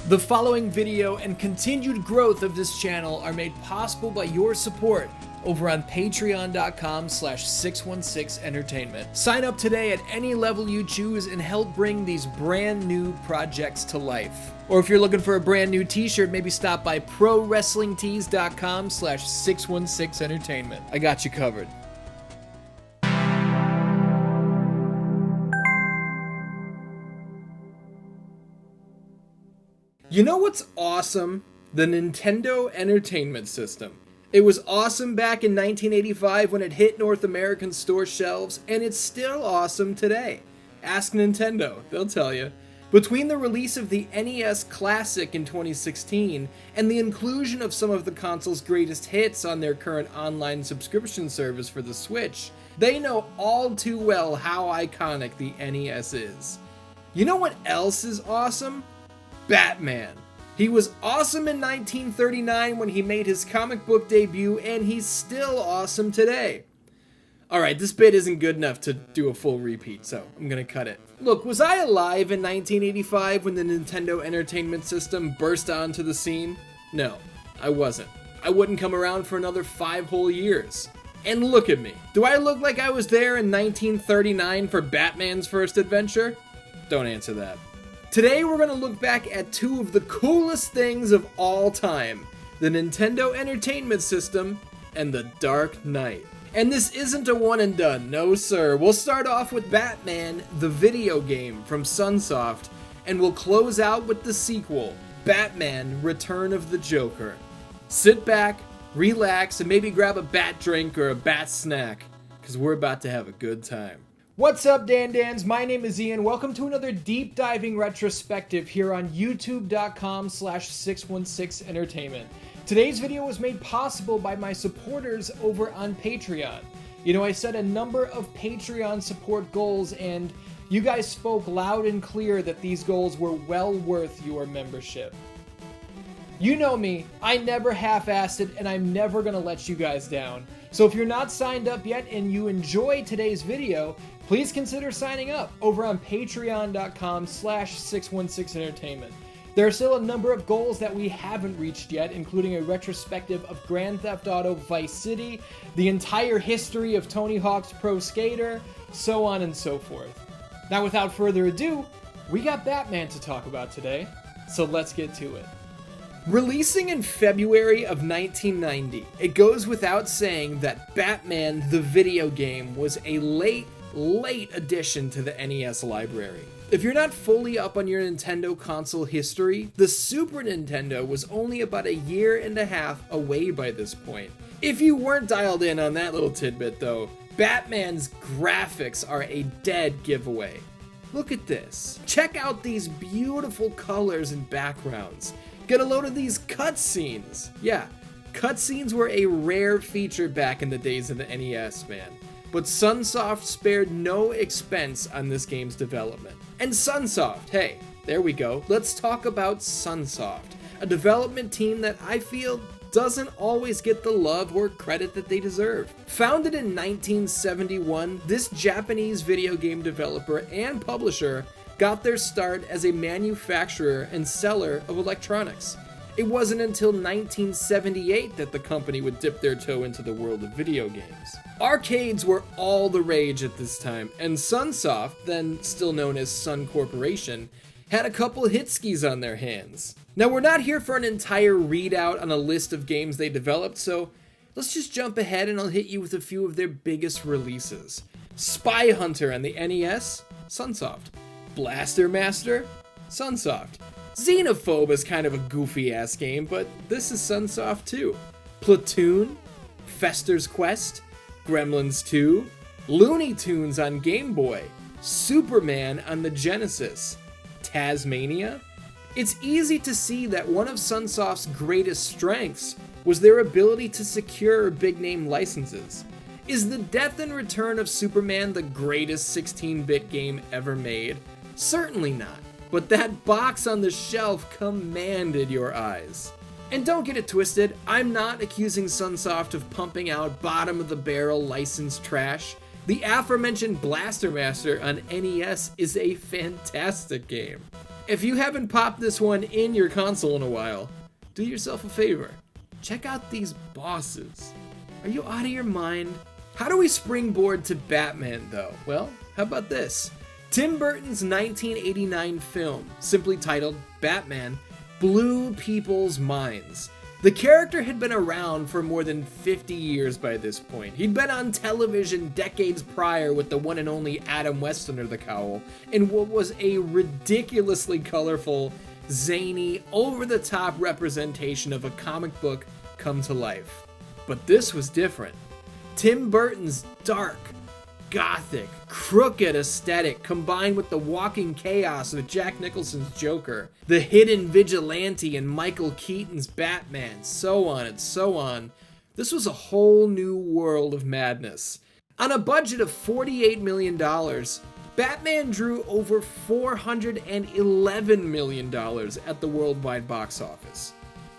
The following video and continued growth of this channel are made possible by your support over on patreon.com/616entertainment. Sign up today at any level you choose and help bring these brand new projects to life. Or if you're looking for a brand new t-shirt, maybe stop by prowrestlingtees.com/616entertainment. I got you covered. You know what's awesome? The Nintendo Entertainment System. It was awesome back in 1985 when it hit North American store shelves, and it's still awesome today. Ask Nintendo, they'll tell you. Between the release of the NES Classic in 2016 and the inclusion of some of the console's greatest hits on their current online subscription service for the Switch, they know all too well how iconic the NES is. You know what else is awesome? Batman. He was awesome in 1939 when he made his comic book debut, and he's still awesome today. Alright, this bit isn't good enough to do a full repeat, so I'm gonna cut it. Look, was I alive in 1985 when the Nintendo Entertainment System burst onto the scene? No, I wasn't. I wouldn't come around for another 5 whole years. And look at me. Do I look like I was there in 1939 for Batman's first adventure? Don't answer that. Today we're going to look back at two of the coolest things of all time, the Nintendo Entertainment System and the Dark Knight. And this isn't a one and done, no sir. We'll start off with Batman, the video game from Sunsoft, and we'll close out with the sequel, Batman, Return of the Joker. Sit back, relax, and maybe grab a bat drink or a bat snack, because we're about to have a good time. What's up, Dan-Dans? My name is Ian. Welcome to another deep diving retrospective here on youtube.com/616entertainment. Today's video was made possible by my supporters over on Patreon. You know, I set a number of Patreon support goals, and you guys spoke loud and clear that these goals were well worth your membership. You know me, I never half-assed it, and I'm never gonna let you guys down. So if you're not signed up yet and you enjoy today's video, please consider signing up over on patreon.com/616entertainment. There are still a number of goals that we haven't reached yet, including a retrospective of Grand Theft Auto Vice City, the entire history of Tony Hawk's Pro Skater, so on and so forth. Now without further ado, we got Batman to talk about today, so let's get to it. Releasing in February of 1990, it goes without saying that Batman the video game was a late addition to the NES library. If you're not fully up on your Nintendo console history, the Super Nintendo was only about a year and a half away by this point. If you weren't dialed in on that little tidbit though, Batman's graphics are a dead giveaway. Look at this. Check out these beautiful colors and backgrounds. Get a load of these cutscenes. Yeah, cutscenes were a rare feature back in the days of the NES, man. But Sunsoft spared no expense on this game's development. And Sunsoft, hey, there we go. Let's talk about Sunsoft, a development team that I feel doesn't always get the love or credit that they deserve. Founded in 1971, this Japanese video game developer and publisher got their start as a manufacturer and seller of electronics. It wasn't until 1978 that the company would dip their toe into the world of video games. Arcades were all the rage at this time, and Sunsoft, then still known as Sun Corporation, had a couple hit skis on their hands. Now we're not here for an entire readout on a list of games they developed, so let's just jump ahead and I'll hit you with a few of their biggest releases. Spy Hunter on the NES, Sunsoft. Blaster Master, Sunsoft. Xenophobe is kind of a goofy-ass game, but this is Sunsoft too. Platoon, Fester's Quest, Gremlins 2, Looney Tunes on Game Boy, Superman on the Genesis, Tasmania. It's easy to see that one of Sunsoft's greatest strengths was their ability to secure big-name licenses. Is the death and return of Superman the greatest 16-bit game ever made? Certainly not. But that box on the shelf commanded your eyes. And don't get it twisted, I'm not accusing Sunsoft of pumping out bottom-of-the-barrel licensed trash. The aforementioned Blaster Master on NES is a fantastic game. If you haven't popped this one in your console in a while, do yourself a favor. Check out these bosses. Are you out of your mind? How do we springboard to Batman, though? Well, how about this? Tim Burton's 1989 film, simply titled Batman, blew people's minds. The character had been around for more than 50 years by this point. He'd been on television decades prior with the one and only Adam West under the cowl, in what was a ridiculously colorful, zany, over-the-top representation of a comic book come to life. But this was different. Tim Burton's dark, gothic, crooked aesthetic combined with the walking chaos of Jack Nicholson's Joker, the hidden vigilante in Michael Keaton's Batman, so on and so on. This was a whole new world of madness. On a budget of $48 million, Batman drew over $411 million at the worldwide box office.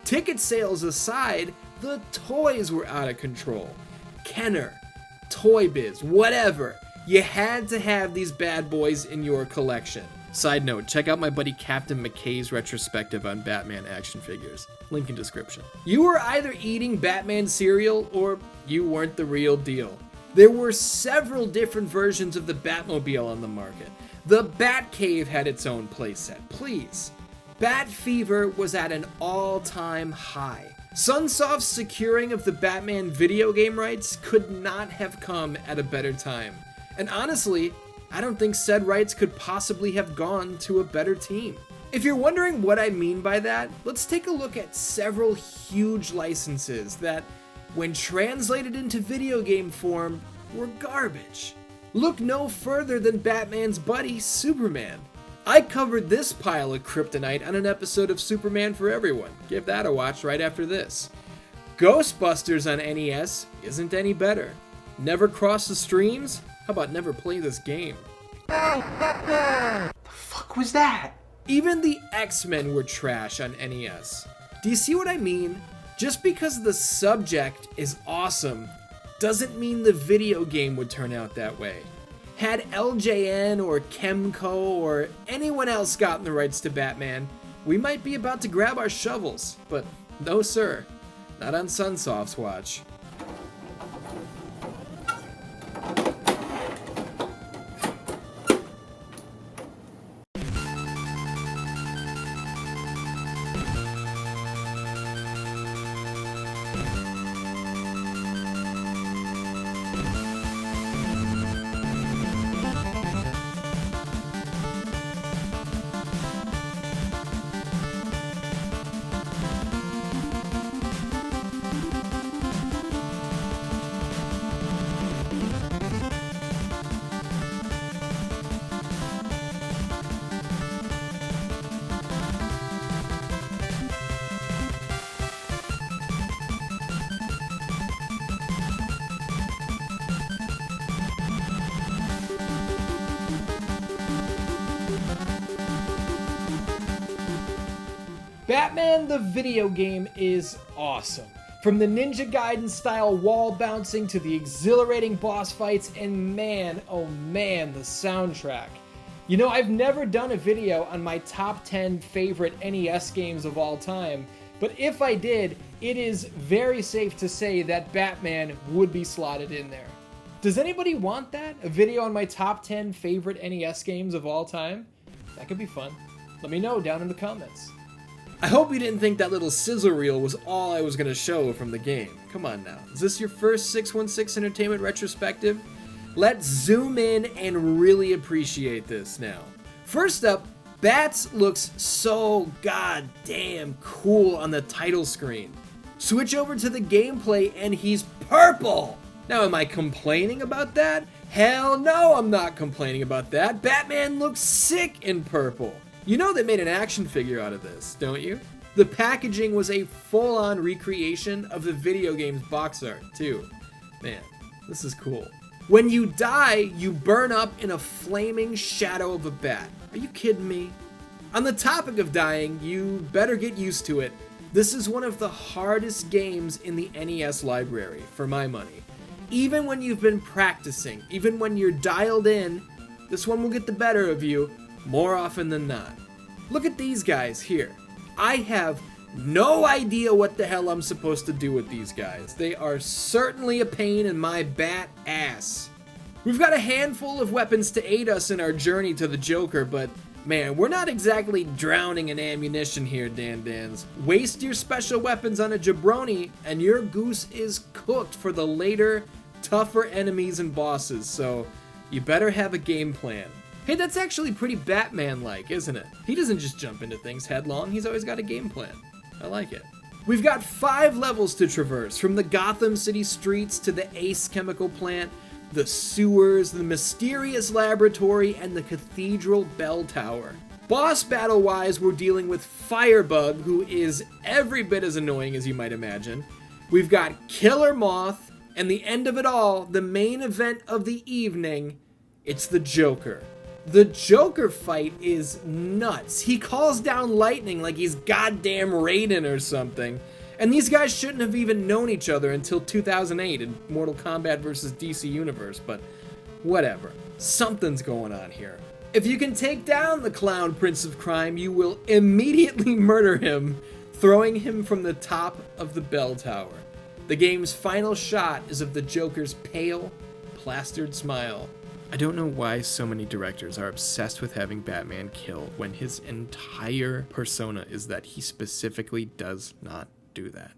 Ticket sales aside, the toys were out of control. Kenner, Toy Biz, whatever. You had to have these bad boys in your collection. Side note, check out my buddy Captain McKay's retrospective on Batman action figures. Link in description. You were either eating Batman cereal or you weren't the real deal. There were several different versions of the Batmobile on the market. The Batcave had its own playset, please. Bat Fever was at an all-time high. Sunsoft's securing of the Batman video game rights could not have come at a better time. And honestly, I don't think said rights could possibly have gone to a better team. If you're wondering what I mean by that, let's take a look at several huge licenses that, when translated into video game form, were garbage. Look no further than Batman's buddy, Superman. I covered this pile of kryptonite on an episode of Superman for Everyone. Give that a watch right after this. Ghostbusters on NES isn't any better. Never cross the streams? How about never play this game? The fuck was that? Even the X-Men were trash on NES. Do you see what I mean? Just because the subject is awesome doesn't mean the video game would turn out that way. Had LJN or Chemco or anyone else gotten the rights to Batman, we might be about to grab our shovels, but no sir, not on Sunsoft's watch. Batman the video game is awesome. From the Ninja Gaiden style wall bouncing to the exhilarating boss fights, and man, oh man, the soundtrack. You know, I've never done a video on my top 10 favorite NES games of all time, but if I did, it is very safe to say that Batman would be slotted in there. Does anybody want that? A video on my top 10 favorite NES games of all time? That could be fun. Let me know down in the comments. I hope you didn't think that little sizzle reel was all I was going to show from the game. Come on now. Is this your first 616 Entertainment retrospective? Let's zoom in and really appreciate this now. First up, Bats looks so goddamn cool on the title screen. Switch over to the gameplay and he's purple! Now, am I complaining about that? Hell no, I'm not complaining about that. Batman looks sick in purple. You know they made an action figure out of this, don't you? The packaging was a full-on recreation of the video game's box art, too. Man, this is cool. When you die, you burn up in a flaming shadow of a bat. Are you kidding me? On the topic of dying, you better get used to it. This is one of the hardest games in the NES library, for my money. Even when you've been practicing, even when you're dialed in, this one will get the better of you more often than not. Look at these guys here. I have no idea what the hell I'm supposed to do with these guys. They are certainly a pain in my bat ass. We've got a handful of weapons to aid us in our journey to the Joker, but man, we're not exactly drowning in ammunition here, Dan-Dans. Waste your special weapons on a jabroni, and your goose is cooked for the later, tougher enemies and bosses, so you better have a game plan. Hey, that's actually pretty Batman-like, isn't it? He doesn't just jump into things headlong, he's always got a game plan. I like it. We've got 5 levels to traverse, from the Gotham City streets to the Ace chemical plant, the sewers, the mysterious laboratory, and the cathedral bell tower. Boss battle-wise, we're dealing with Firebug, who is every bit as annoying as you might imagine. We've got Killer Moth, and the end of it all, the main event of the evening, it's the Joker. The Joker fight is nuts. He calls down lightning like he's goddamn Raiden or something. And these guys shouldn't have even known each other until 2008 in Mortal Kombat vs. DC Universe, but whatever. Something's going on here. If you can take down the Clown Prince of Crime, you will immediately murder him, throwing him from the top of the bell tower. The game's final shot is of the Joker's pale, plastered smile. I don't know why so many directors are obsessed with having Batman killed when his entire persona is that he specifically does not do that.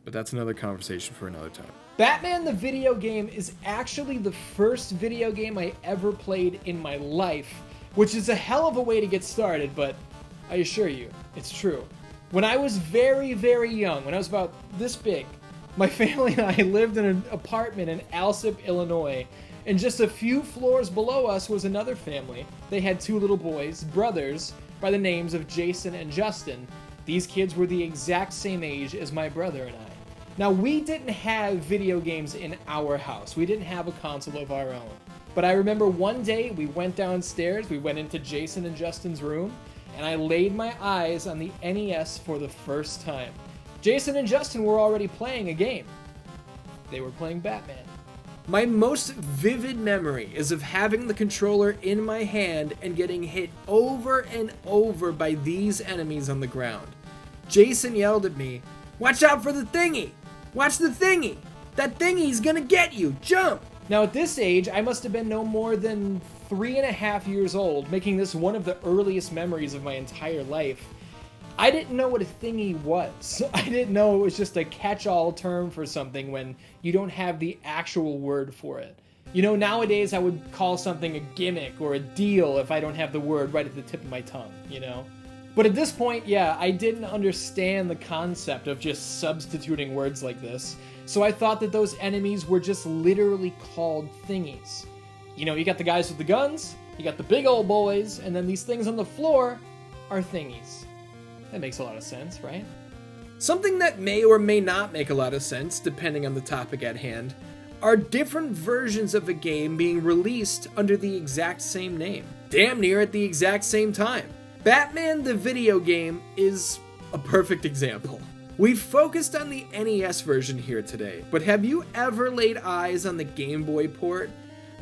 But that's another conversation for another time. Batman the video game is actually the first video game I ever played in my life, which is a hell of a way to get started, but I assure you, it's true. When I was very, very young, when I was about this big, my family and I lived in an apartment in Alsip, Illinois, and just a few floors below us was another family. They had 2 little boys, brothers, by the names of Jason and Justin. These kids were the exact same age as my brother and I. Now, we didn't have video games in our house. We didn't have a console of our own. But I remember one day we went downstairs, we went into Jason and Justin's room, and I laid my eyes on the NES for the first time. Jason and Justin were already playing a game. They were playing Batman. My most vivid memory is of having the controller in my hand and getting hit over and over by these enemies on the ground. Jason yelled at me, "Watch out for the thingy! Watch the thingy! That thingy's gonna get you! Jump!" Now at this age, I must have been no more than 3.5 years old, making this one of the earliest memories of my entire life. I didn't know what a thingy was. I didn't know it was just a catch-all term for something when you don't have the actual word for it. You know, nowadays I would call something a gimmick or a deal if I don't have the word right at the tip of my tongue, you know? But at this point, yeah, I didn't understand the concept of just substituting words like this, so I thought that those enemies were just literally called thingies. You know, you got the guys with the guns, you got the big old boys, and then these things on the floor are thingies. That makes a lot of sense, right? Something that may or may not make a lot of sense, depending on the topic at hand, are different versions of a game being released under the exact same name, damn near at the exact same time. Batman the video game is a perfect example. We've focused on the NES version here today, but have you ever laid eyes on the Game Boy port?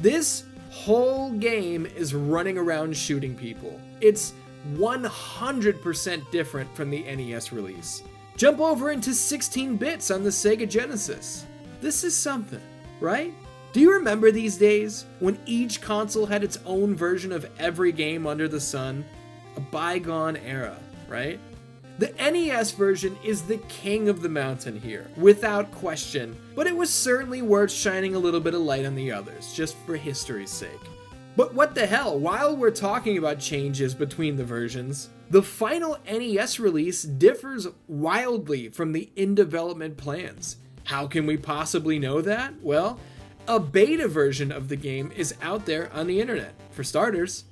This whole game is running around shooting people. It's 100% different from the NES release. Jump over into 16 bits on the Sega Genesis. This is something, right? Do you remember these days when each console had its own version of every game under the sun? A bygone era, right? The NES version is the king of the mountain here, without question, but it was certainly worth shining a little bit of light on the others, just for history's sake. But what the hell, while we're talking about changes between the versions, the final NES release differs wildly from the in-development plans. How can we possibly know that? Well, a beta version of the game is out there on the internet. For starters,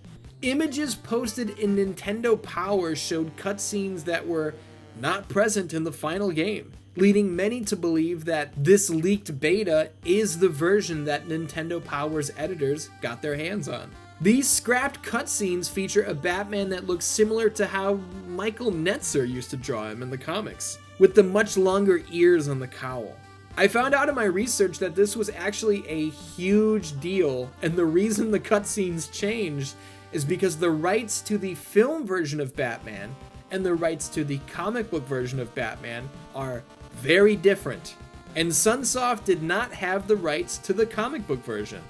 images posted in Nintendo Power showed cutscenes that were not present in the final game, leading many to believe that this leaked beta is the version that Nintendo Power's editors got their hands on. These scrapped cutscenes feature a Batman that looks similar to how Michael Netzer used to draw him in the comics, with the much longer ears on the cowl. I found out in my research that this was actually a huge deal, and the reason the cutscenes changed is because the rights to the film version of Batman and the rights to the comic book version of Batman are very different. And Sunsoft did not have the rights to the comic book version.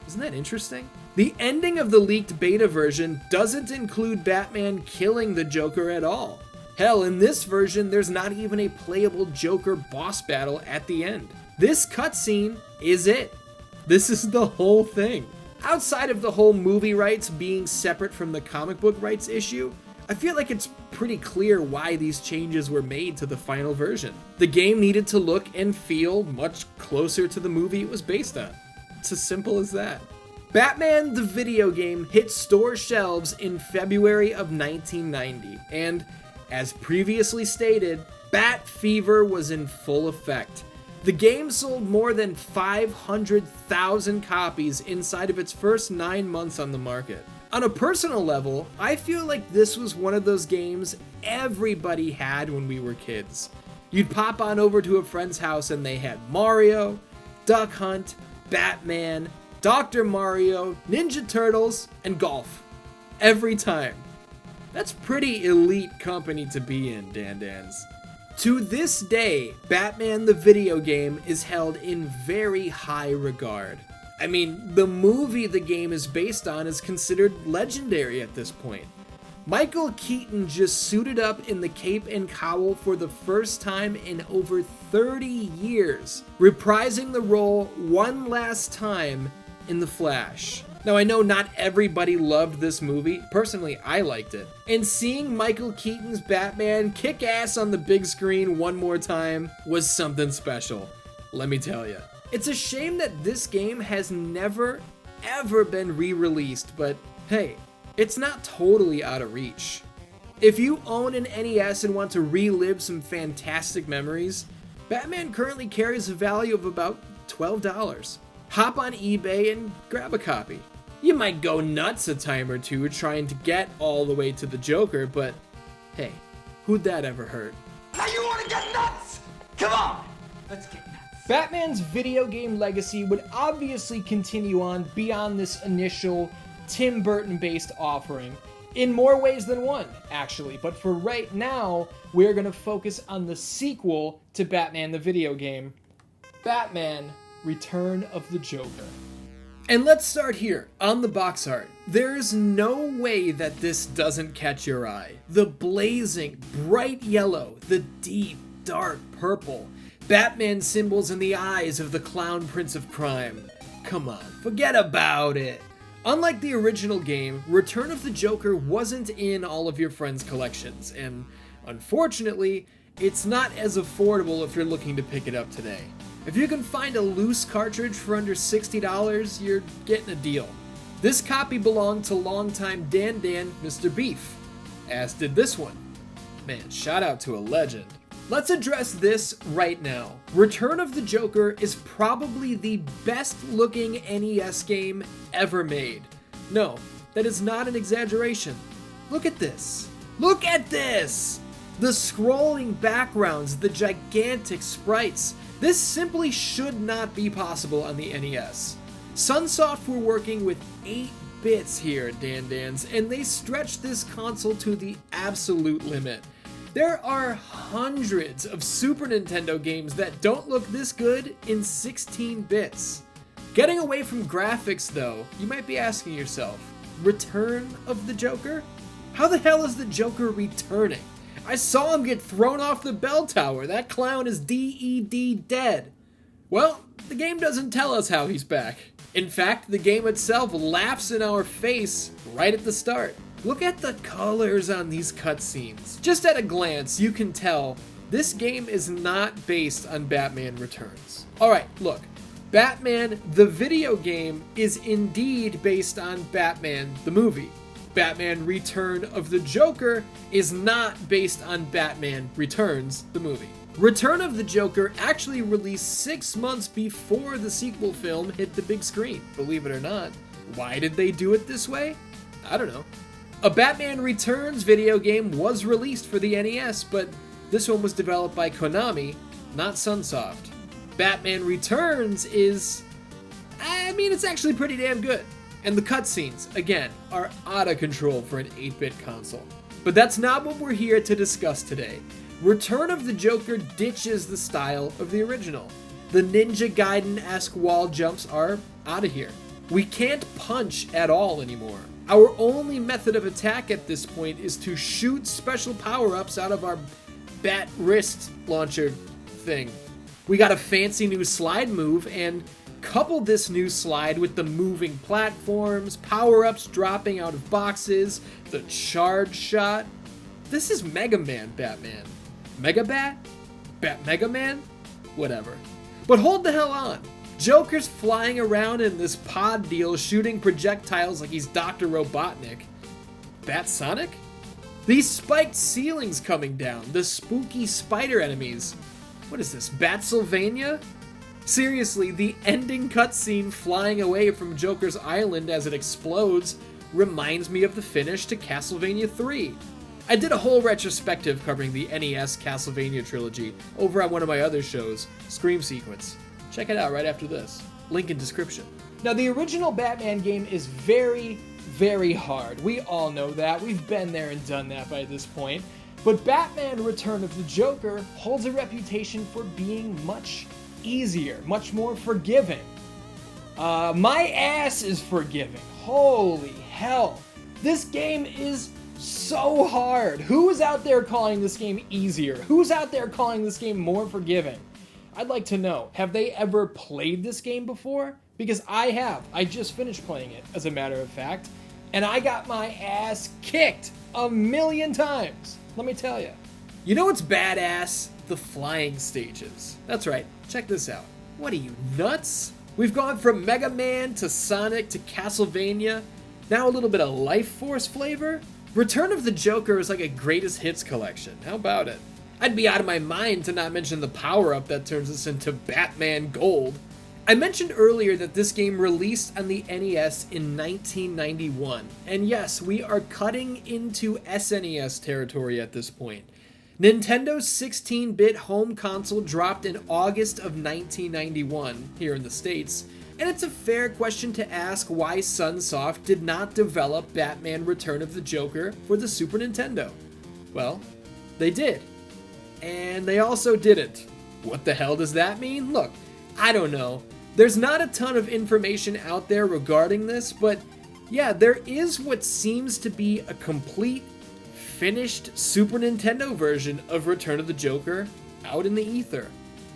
Isn't that interesting? The ending of the leaked beta version doesn't include Batman killing the Joker at all. Hell, in this version, there's not even a playable Joker boss battle at the end. This cutscene is it. This is the whole thing. Outside of the whole movie rights being separate from the comic book rights issue, I feel like it's pretty clear why these changes were made to the final version. The game needed to look and feel much closer to the movie it was based on. It's as simple as that. Batman the video game hit store shelves in February of 1990, and as previously stated, Bat Fever was in full effect. The game sold more than 500,000 copies inside of its first 9 months on the market. On a personal level, I feel like this was one of those games everybody had when we were kids. You'd pop on over to a friend's house and they had Mario, Duck Hunt, Batman, Dr. Mario, Ninja Turtles, and golf. Every time. That's pretty elite company to be in, Dan-Dans. To this day, Batman the video game is held in very high regard. I mean, the movie the game is based on is considered legendary at this point. Michael Keaton just suited up in the cape and cowl for the first time in over 30 years, reprising the role one last time in The Flash. Now, I know not everybody loved this movie. Personally, I liked it. And seeing Michael Keaton's Batman kick ass on the big screen one more time was something special, let me tell you. It's a shame that this game has never, ever been re-released, but hey, it's not totally out of reach. If you own an NES and want to relive some fantastic memories, Batman currently carries a value of about $12. Hop on eBay and grab a copy. You might go nuts a time or two trying to get all the way to the Joker, but hey, who'd that ever hurt? Now you want to get nuts? Come on, let's get nuts. Batman's video game legacy would obviously continue on beyond this initial Tim Burton-based offering, in more ways than one, actually. But for right now, we're going to focus on the sequel to Batman the video game, Batman: Return of the Joker. And let's start here, on the box art. There's no way that this doesn't catch your eye. The blazing, bright yellow, the deep, dark purple, Batman symbols in the eyes of the clown prince of crime. Come on, forget about it. Unlike the original game, Return of the Joker wasn't in all of your friends' collections, and unfortunately, it's not as affordable if you're looking to pick it up today. If you can find a loose cartridge for under $60, you're getting a deal. This copy belonged to longtime Dan, Mr. Beef, as did this one. Man, shout out to a legend. Let's address this right now. Return of the Joker is probably the best looking NES game ever made. No, that is not an exaggeration. Look at this. Look at this! The scrolling backgrounds, the gigantic sprites. This simply should not be possible on the NES. Sunsoft were working with 8 bits here, Dan-Dans, and they stretched this console to the absolute limit. There are hundreds of Super Nintendo games that don't look this good in 16 bits. Getting away from graphics though, you might be asking yourself, Return of the Joker? How the hell is the Joker returning? I saw him get thrown off the bell tower. That clown is DED dead. Well, the game doesn't tell us how he's back. In fact, the game itself laughs in our face right at the start. Look at the colors on these cutscenes. Just at a glance, you can tell this game is not based on Batman Returns. Alright, look. Batman the video game is indeed based on Batman the movie. Batman Return of the Joker is not based on Batman Returns the movie. Return of the Joker actually released 6 months before the sequel film hit the big screen, believe it or not. Why did they do it this way? I don't know. A Batman Returns video game was released for the NES, but this one was developed by Konami, not Sunsoft. Batman Returns is... it's actually pretty damn good. And the cutscenes, again, are out of control for an 8-bit console. But that's not what we're here to discuss today. Return of the Joker ditches the style of the original. The Ninja Gaiden-esque wall jumps are out of here. We can't punch at all anymore. Our only method of attack at this point is to shoot special power-ups out of our bat wrist launcher thing. We got a fancy new slide move, and couple this new slide with the moving platforms, power-ups dropping out of boxes, the charge shot. This is Mega Man Batman. Mega Bat? Mega Man? Whatever. But hold the hell on. Joker's flying around in this pod deal shooting projectiles like he's Dr. Robotnik. Bat Sonic? These spiked ceilings coming down, the spooky spider enemies. What is this, Batsylvania? Seriously, the ending cutscene flying away from Joker's Island as it explodes reminds me of the finish to Castlevania 3. I did a whole retrospective covering the NES Castlevania trilogy over on one of my other shows, Scream Sequence. Check it out right after this. Link in description. Now, the original Batman game is very, very hard. We all know that. We've been there and done that by this point. But Batman Return of the Joker holds a reputation for being much easier, much more forgiving. My ass is forgiving. Holy hell. This game is so hard. Who is out there calling this game easier? Who's out there calling this game more forgiving? I'd like to know, have they ever played this game before? Because I have. I just finished playing it, as a matter of fact, and I got my ass kicked 1,000,000 times. Let me tell you. You know what's badass? The flying stages. That's right. Check this out. What are you, nuts? We've gone from Mega Man to Sonic to Castlevania. Now a little bit of Life Force flavor? Return of the Joker is like a greatest hits collection. How about it? I'd be out of my mind to not mention the power-up that turns us into Batman Gold. I mentioned earlier that this game released on the NES in 1991. And yes, we are cutting into SNES territory at this point. Nintendo's 16-bit home console dropped in August of 1991 here in the States, and it's a fair question to ask why Sunsoft did not develop Batman Return of the Joker for the Super Nintendo. Well, they did. And they also didn't. What the hell does that mean? Look, I don't know. There's not a ton of information out there regarding this, but yeah, there is what seems to be a complete, finished Super Nintendo version of Return of the Joker out in the ether.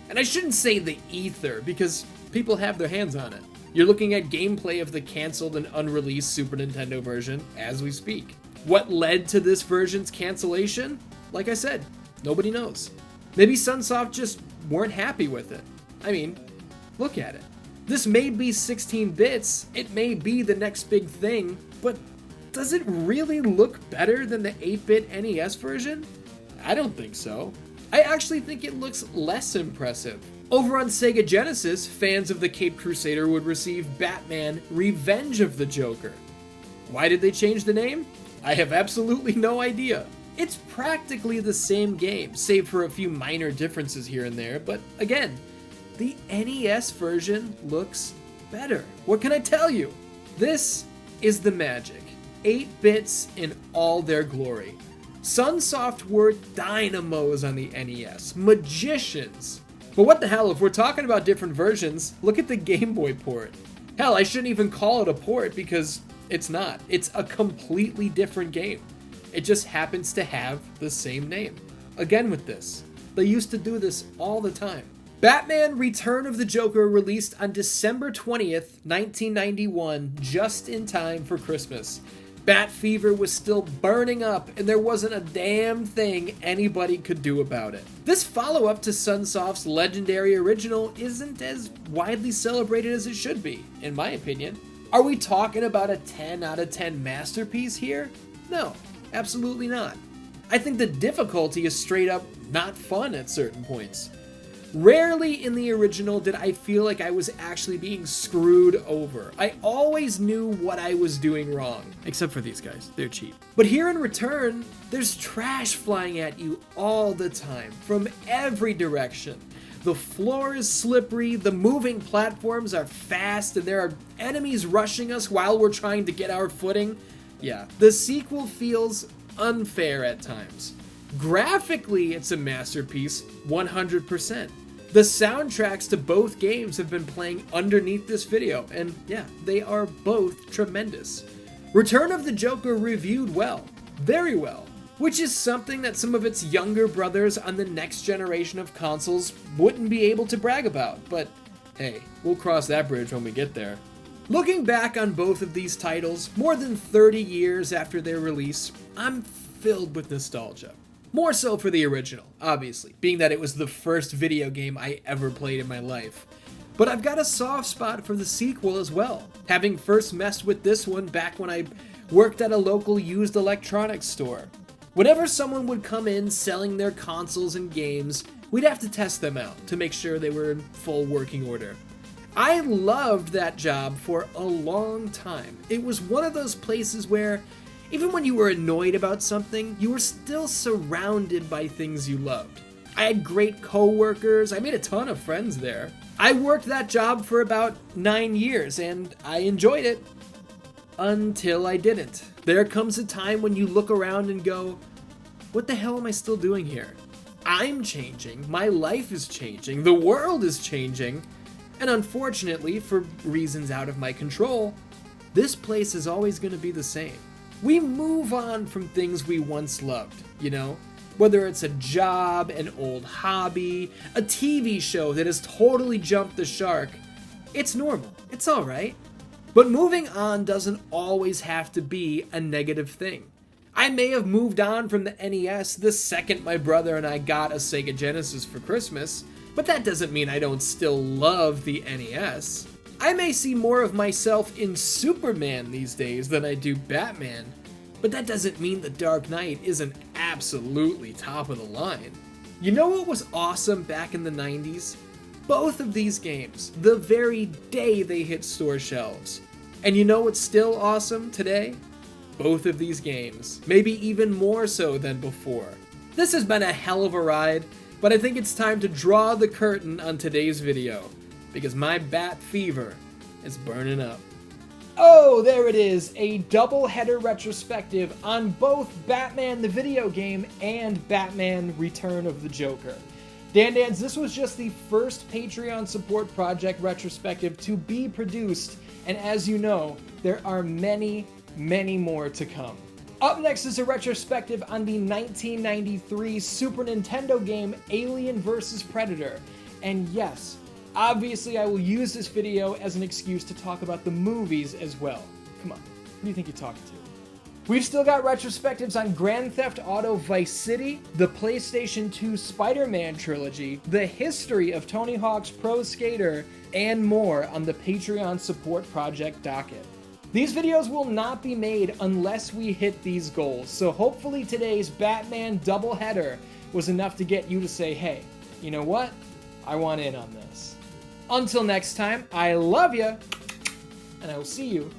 And I shouldn't say the ether, because people have their hands on it. You're looking at gameplay of the canceled and unreleased Super Nintendo version as we speak. What led to this version's cancellation? Like I said, nobody knows. Maybe Sunsoft just weren't happy with it. I mean, look at it. This may be 16 bits, it may be the next big thing, but does it really look better than the 8-bit NES version? I don't think so. I actually think it looks less impressive. Over on Sega Genesis, fans of the Caped Crusader would receive Batman Revenge of the Joker. Why did they change the name? I have absolutely no idea. It's practically the same game, save for a few minor differences here and there, but again, the NES version looks better. What can I tell you? This is the magic. 8 bits in all their glory. Sunsoft were dynamos on the NES, magicians. But what the hell, if we're talking about different versions, look at the Game Boy port. Hell, I shouldn't even call it a port because it's not. It's a completely different game. It just happens to have the same name. Again with this, they used to do this all the time. Batman Return of the Joker released on December 20th, 1991, just in time for Christmas. Bat fever was still burning up, and there wasn't a damn thing anybody could do about it. This follow-up to Sunsoft's legendary original isn't as widely celebrated as it should be, in my opinion. Are we talking about a 10 out of 10 masterpiece here? No, absolutely not. I think the difficulty is straight up not fun at certain points. Rarely in the original did I feel like I was actually being screwed over. I always knew what I was doing wrong. Except for these guys, they're cheap. But here in Return, there's trash flying at you all the time, from every direction. the floor is slippery, the moving platforms are fast, and there are enemies rushing us while we're trying to get our footing. Yeah, the sequel feels unfair at times. Graphically, it's a masterpiece, 100%. The soundtracks to both games have been playing underneath this video, and yeah, they are both tremendous. Return of the Joker reviewed well, very well, which is something that some of its younger brothers on the next generation of consoles wouldn't be able to brag about, but hey, we'll cross that bridge when we get there. Looking back on both of these titles, more than 30 years after their release, I'm filled with nostalgia. More so for the original, obviously, being that it was the first video game I ever played in my life. But I've got a soft spot for the sequel as well, having first messed with this one back when I worked at a local used electronics store. Whenever someone would come in selling their consoles and games, we'd have to test them out to make sure they were in full working order. I loved that job for a long time. It was one of those places where, even when you were annoyed about something, you were still surrounded by things you loved. I had great co-workers, I made a ton of friends there. I worked that job for about 9 years, and I enjoyed it. Until I didn't. There comes a time when you look around and go, what the hell am I still doing here? I'm changing, my life is changing, the world is changing, and unfortunately, for reasons out of my control, this place is always going to be the same. We move on from things we once loved, you know? Whether it's a job, an old hobby, a TV show that has totally jumped the shark, it's normal, it's alright. But moving on doesn't always have to be a negative thing. I may have moved on from the NES the second my brother and I got a Sega Genesis for Christmas, but that doesn't mean I don't still love the NES. I may see more of myself in Superman these days than I do Batman, but that doesn't mean The Dark Knight isn't absolutely top of the line. You know what was awesome back in the 90s? Both of these games, the very day they hit store shelves. And you know what's still awesome today? Both of these games, maybe even more so than before. This has been a hell of a ride, but I think it's time to draw the curtain on today's video, because my bat fever is burning up. Oh, there it is, a double-header retrospective on both Batman the video game and Batman Return of the Joker. Dans, this was just the first Patreon support project retrospective to be produced, and as you know, there are many, many more to come. Up next is a retrospective on the 1993 Super Nintendo game Alien vs. Predator, and yes, obviously I will use this video as an excuse to talk about the movies as well. Come on, who do you think you're talking to? We've still got retrospectives on Grand Theft Auto Vice City, the PlayStation 2 Spider-Man trilogy, the history of Tony Hawk's Pro Skater, and more on the Patreon support project docket. These videos will not be made unless we hit these goals, so hopefully today's Batman doubleheader was enough to get you to say, hey, you know what? I want in on this. Until next time, I love ya, and I will see you